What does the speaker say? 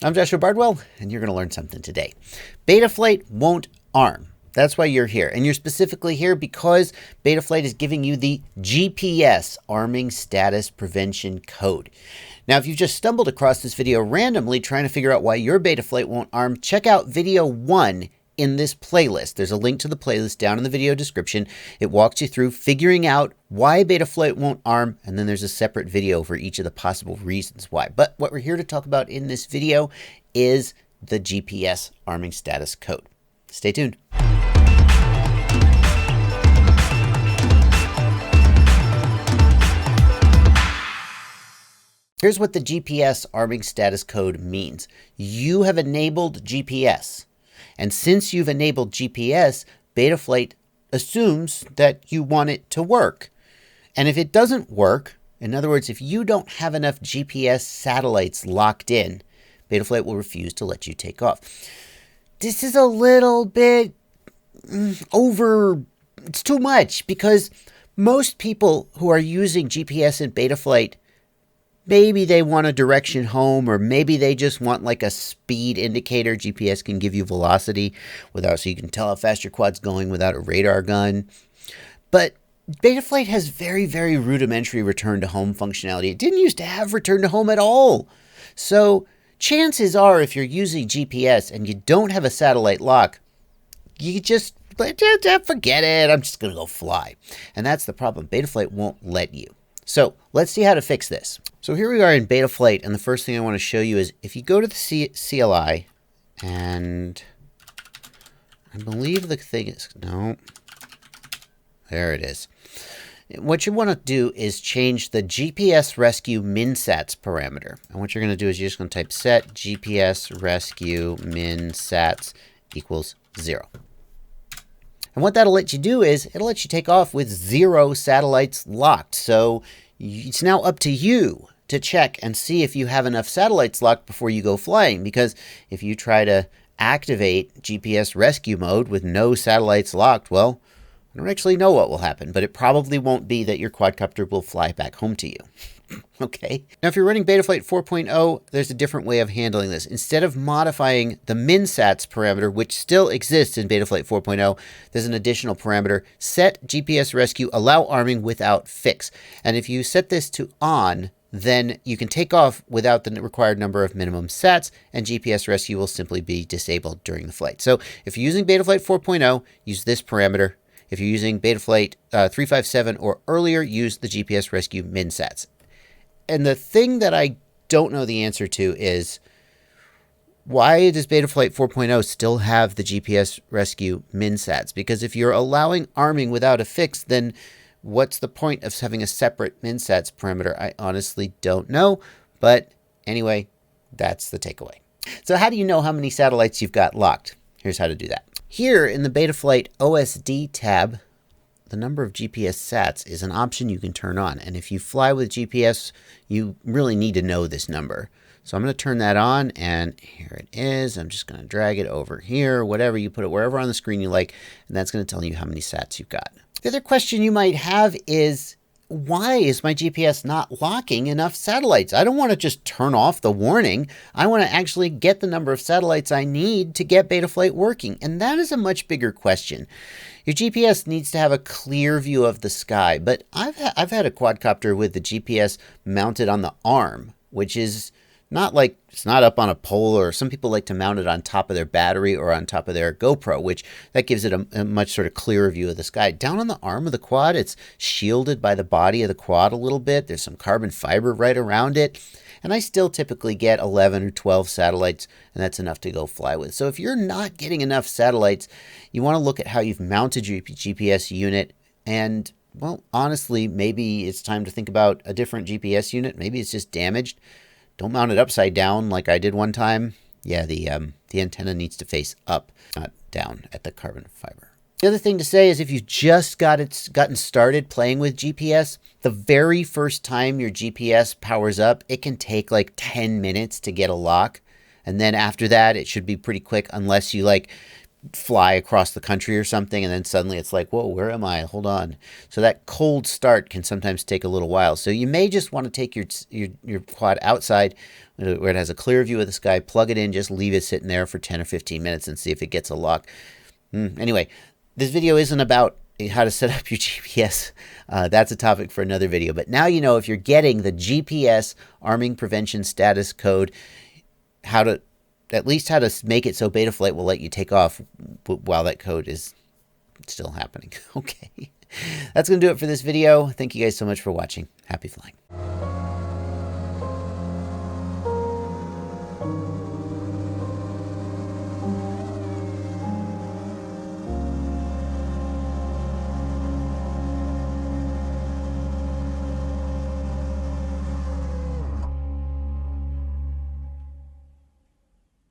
I'm Joshua Bardwell, and you're going to learn something today. Betaflight won't arm. That's why you're here. And you're specifically here because Betaflight is giving you the GPS arming status prevention code. Now, if you've just stumbled across this video randomly trying to figure out why your Betaflight won't arm, check out video 1 in this playlist. There's a link to the playlist down in the video description. It walks you through figuring out why Betaflight won't arm, and then there's a separate video for each of the possible reasons why. But what we're here to talk about in this video is the GPS arming status code. Stay tuned. Here's what the GPS arming status code means. You have enabled GPS. And since you've enabled GPS, Betaflight assumes that you want it to work. And if it doesn't work, in other words, if you don't have enough GPS satellites locked in, Betaflight will refuse to let you take off. This is a little bit it's too much, because most people who are using GPS in Betaflight, maybe they want a direction home, or maybe they just want like a speed indicator. GPS can give you velocity so you can tell how fast your quad's going without a radar gun. But Betaflight has very, very rudimentary return to home functionality. It didn't used to have return to home at all. So chances are, if you're using GPS and you don't have a satellite lock, you just forget it. I'm just going to go fly. And that's the problem. Betaflight won't let you. So let's see how to fix this. So here we are in Betaflight, and the first thing I want to show you is if you go to the CLI, and I believe the thing is, no, there it is. What you want to do is change the GPS rescue minsats parameter. And what you're going to do is you're just going to type set GPS rescue minsats equals 0. And what that'll let you do is it'll let you take off with 0 satellites locked. So it's now up to you to check and see if you have enough satellites locked before you go flying. Because if you try to activate GPS rescue mode with no satellites locked, well, I don't actually know what will happen, but it probably won't be that your quadcopter will fly back home to you. Okay. Now, if you're running Betaflight 4.0, there's a different way of handling this. Instead of modifying the minsats parameter, which still exists in Betaflight 4.0, there's an additional parameter, set GPS rescue allow arming without fix. And if you set this to on, then you can take off without the required number of minimum sats, and GPS rescue will simply be disabled during the flight. So if you're using Betaflight 4.0, use this parameter. If you're using Betaflight 3.5.7 or earlier, use the GPS rescue minsats. And the thing that I don't know the answer to is, why does Betaflight 4.0 still have the GPS rescue minsats? Because if you're allowing arming without a fix, then what's the point of having a separate minsats parameter? I honestly don't know. But anyway, that's the takeaway. So how do you know how many satellites you've got locked? Here's how to do that. Here in the Betaflight OSD tab, the number of GPS sats is an option you can turn on. And if you fly with GPS, you really need to know this number. So I'm going to turn that on, and here it is. I'm just going to drag it over here, whatever you put it, wherever on the screen you like, and that's going to tell you how many sats you've got. The other question you might have is, why is my GPS not locking enough satellites? I don't want to just turn off the warning. I want to actually get the number of satellites I need to get Betaflight working. And that is a much bigger question. Your GPS needs to have a clear view of the sky, but I've had a quadcopter with the GPS mounted on the arm, which is not like, it's not up on a pole, or some people like to mount it on top of their battery or on top of their GoPro, which that gives it a much sort of clearer view of the sky. Down on the arm of the quad, it's shielded by the body of the quad a little bit. There's some carbon fiber right around it. And I still typically get 11 or 12 satellites, and that's enough to go fly with. So if you're not getting enough satellites, you want to look at how you've mounted your GPS unit. And, well, honestly, maybe it's time to think about a different GPS unit. Maybe it's just damaged. Don't mount it upside down like I did one time. Yeah, the antenna needs to face up, not down at the carbon fiber. The other thing to say is, if you've just gotten started playing with GPS, the very first time your GPS powers up, it can take like 10 minutes to get a lock. And then after that, it should be pretty quick, unless you like fly across the country or something, and then suddenly it's like, whoa, where am I? Hold on. So that cold start can sometimes take a little while. So you may just want to take your quad outside where it has a clear view of the sky, plug it in, just leave it sitting there for 10 or 15 minutes and see if it gets a lock. Anyway, this video isn't about how to set up your GPS. That's a topic for another video. But now you know, if you're getting the GPS arming prevention status code, at least how to make it so Betaflight will let you take off while that code is still happening. Okay. That's going to do it for this video. Thank you guys so much for watching. Happy flying.